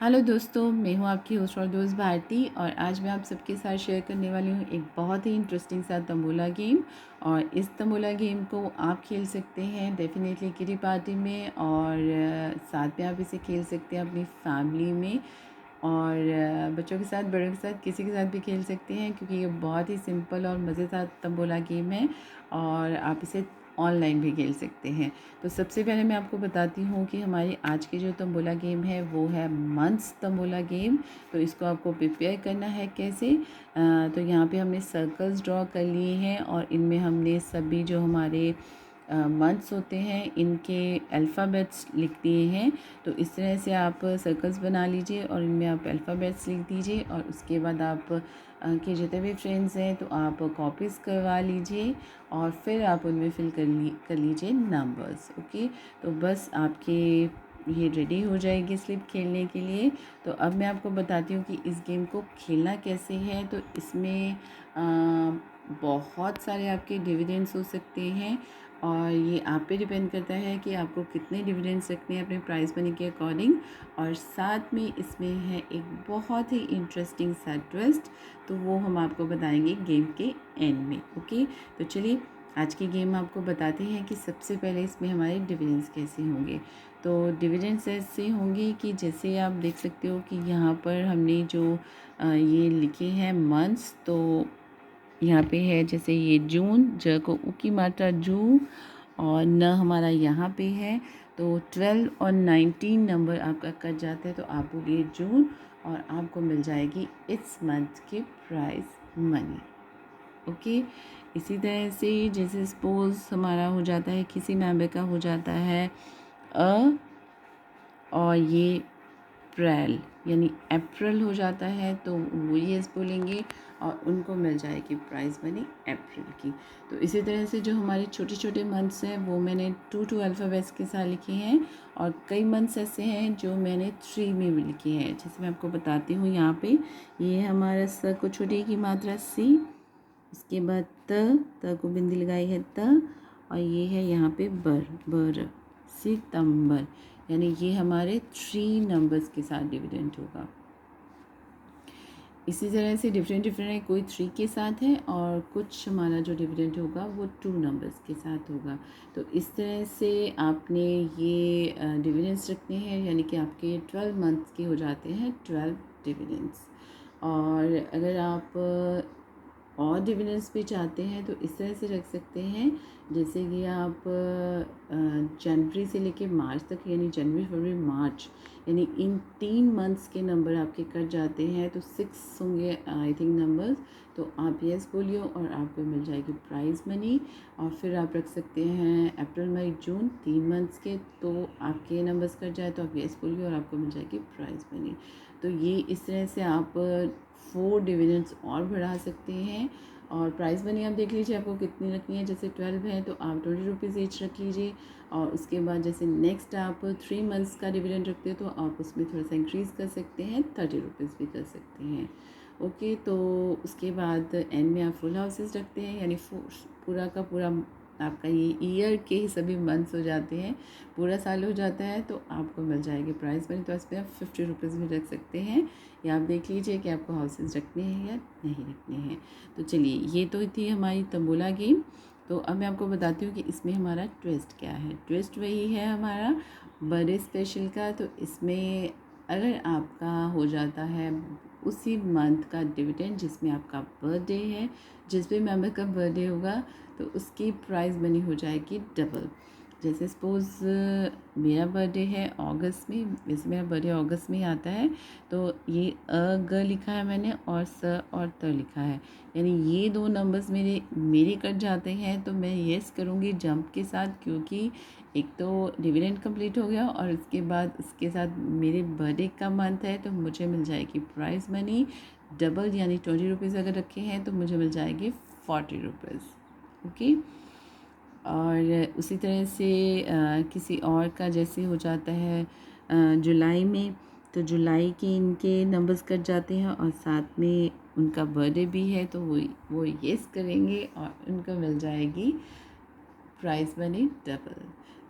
Hello दोस्तों, मैं हूं आपकी होस्ट और दोस्त भारती और आज मैं आप सबके साथ शेयर करने वाली हूं एक बहुत ही इंटरेस्टिंग सा तंबोला गेम। और इस तंबोला गेम को आप खेल सकते हैं डेफिनेटली किटी पार्टी में और साथ में आप इसे खेल सकते हैं अपनी फैमिली में और बच्चों के साथ, बड़ों के साथ, किसी के साथ भी खेल सकते हैं क्योंकि ये बहुत ही सिंपल और मज़ेदार तंबोला गेम है और आप इसे ऑनलाइन भी खेल सकते हैं। तो सबसे पहले मैं आपको बताती हूँ कि हमारी आज की जो तंबोला गेम है वो है मंथ्स तंबोला गेम। तो इसको आपको प्रिपेयर करना है कैसे। तो यहाँ पे हमने सर्कल्स ड्रॉ कर लिए हैं और इनमें हमने सभी जो हमारे मंथ्स होते हैं इनके अल्फ़ाबेट्स लिख दिए हैं। तो इस तरह से आप सर्कल्स बना लीजिए और इनमें आप अल्फ़ाबेट्स लिख दीजिए और उसके बाद आप के जितने भी फ्रेंड्स हैं तो आप कॉपीज़ करवा लीजिए और फिर आप उनमें फिल कर लीजिए नंबर्स। ओके, तो बस आपके ये रेडी हो जाएगी स्लिप खेलने के लिए। तो अब मैं आपको बताती हूँ कि इस गेम को खेलना कैसे है। तो इसमें बहुत सारे आपके डिविडेंड्स हो सकते हैं और ये आप पे डिपेंड करता है कि आपको कितने डिविडेंड्स रखने हैं अपने प्राइस मनी के अकॉर्डिंग। और साथ में इसमें है एक बहुत ही इंटरेस्टिंग सा ट्विस्ट, तो वो हम आपको बताएंगे गेम के एंड में। ओके, तो चलिए आज की गेम आपको बताते हैं कि सबसे पहले इसमें हमारे डिविडेंड्स कैसे होंगे। तो डिविडेंड्स ऐसे होंगे कि जैसे आप देख सकते हो कि यहाँ पर हमने जो ये लिखे हैं मंथ्स, तो यहाँ पे है जैसे ये जून, ज को उ की मात्रा जू और न हमारा यहाँ पे है। तो 12 और 19 नंबर आपका कट जाता है तो आप बोलिए जून और आपको मिल जाएगी इस मंथ की प्राइस मनी। ओके, इसी तरह से जैसे सपोज़ हमारा हो जाता है, किसी मेंबर का हो जाता है अ और ये अप्रैल यानी अप्रैल हो जाता है तो वो यस बोलेंगे और उनको मिल जाएगी प्राइस मनी अप्रैल की। तो इसी तरह से जो हमारे छोटे छोटे मंथ्स हैं वो मैंने 2 अल्फ़ाबेट्स के साथ लिखे हैं और कई मंथ्स ऐसे हैं जो मैंने 3 में भी लिखे हैं। जैसे मैं आपको बताती हूँ, यहाँ पे ये हमारा स को छोटे की मात्रा सी, इसके बाद त को बिंदी लगाई है त और ये है यहाँ पे बर सितंबर, यानी ये हमारे 3 नंबर्स के साथ डिविडेंड होगा। इसी तरह से डिफरेंट है, कोई 3 के साथ है और कुछ हमारा जो डिविडेंड होगा वो 2 नंबर्स के साथ होगा। तो इस तरह से आपने ये डिविडेंड्स रखने हैं, यानी कि आपके 12 मंथ्स के हो जाते हैं 12 डिविडेंड्स। और अगर आप और डिविडेंड्स भी चाहते हैं तो इस तरह से रख सकते हैं, जैसे कि आप जनवरी से लेके मार्च तक, यानी जनवरी फरवरी मार्च, यानी इन 3 मंथ्स के नंबर आपके कट जाते हैं तो 6 होंगे आई थिंक नंबर्स। तो आप यस बोलिए और आपको मिल जाएगी प्राइज़ मनी। और फिर आप रख सकते हैं अप्रैल मई जून 3 मंथ्स के, तो आपके नंबर्स कट जाए तो आप यस बोलिए और आपको मिल जाएगी प्राइज़ मनी। तो ये इस तरह से आप 4 डिविडेंड्स और बढ़ा सकते हैं। और प्राइस मनी आप देख लीजिए आपको कितनी रखनी है। जैसे 12 है तो आप 20 रुपीज़ ईच रख लीजिए और उसके बाद जैसे नेक्स्ट आप 3 मंथ्स का डिविडेंड रखते हो तो आप उसमें थोड़ा सा इंक्रीज़ कर सकते हैं, 30 रुपीज़ भी कर सकते हैं। ओके, तो उसके बाद एंड में आप फुल हाउसेस रखते हैं, यानी पूरा का पूरा आपका ये ईयर के ही सभी मंथ्स हो जाते हैं, पूरा साल हो जाता है तो आपको मिल जाएगी प्राइस मनी। तो इस पर आप 50 रुपीज़ भी रख सकते हैं या आप देख लीजिए कि आपको हाउसेस रखने हैं या नहीं रखने हैं। तो चलिए, ये तो थी हमारी तंबोला गेम। तो अब मैं आपको बताती हूँ कि इसमें हमारा ट्विस्ट क्या है। ट्विस्ट वही है हमारा बर्थडे स्पेशल का। तो इसमें अगर आपका हो जाता है उसी मंथ का डिविडेंड जिसमें आपका बर्थडे है, जिस भी मेंबर का बर्थडे होगा तो उसकी प्राइस मनी हो जाएगी डबल। जैसे सपोज़ मेरा बर्थडे है अगस्त में, वैसे मेरा बर्थडे अगस्त में ही आता है, तो ये ग लिखा है मैंने और स और त लिखा है, यानी ये 2 नंबर्स मेरे कट जाते हैं तो मैं येस करूँगी जंप के साथ, क्योंकि एक तो डिविडेंड कंप्लीट हो गया और उसके बाद उसके साथ मेरे बर्थडे का मंथ है तो मुझे मिल जाएगी प्राइस मनी डबल, यानी 20 रुपीज़ अगर रखे हैं तो मुझे मिल जाएगी 40 रुपीज़। ओके, और उसी तरह से किसी और का जैसे हो जाता है जुलाई में, तो जुलाई के इनके नंबर्स कट जाते हैं और साथ में उनका बर्थडे भी है तो वो येस करेंगे और उनको मिल जाएगी प्राइस मनी डबल।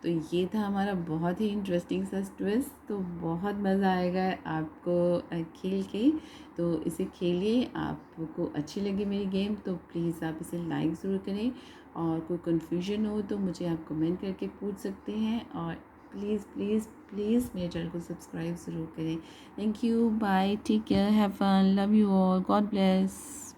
तो ये था हमारा बहुत ही इंटरेस्टिंग सा ट्विस्ट। तो बहुत मज़ा आएगा आपको खेल के। तो इसे खेलिए, आपको अच्छी लगी मेरी गेम तो प्लीज़ आप इसे लाइक ज़रूर करें, और कोई कन्फ्यूजन हो तो मुझे आप कमेंट करके पूछ सकते हैं, और प्लीज़ प्लीज़ प्लीज़ मेरे चैनल को सब्सक्राइब ज़रूर करें। Thank you, bye, take care, have fun, love you all, God bless.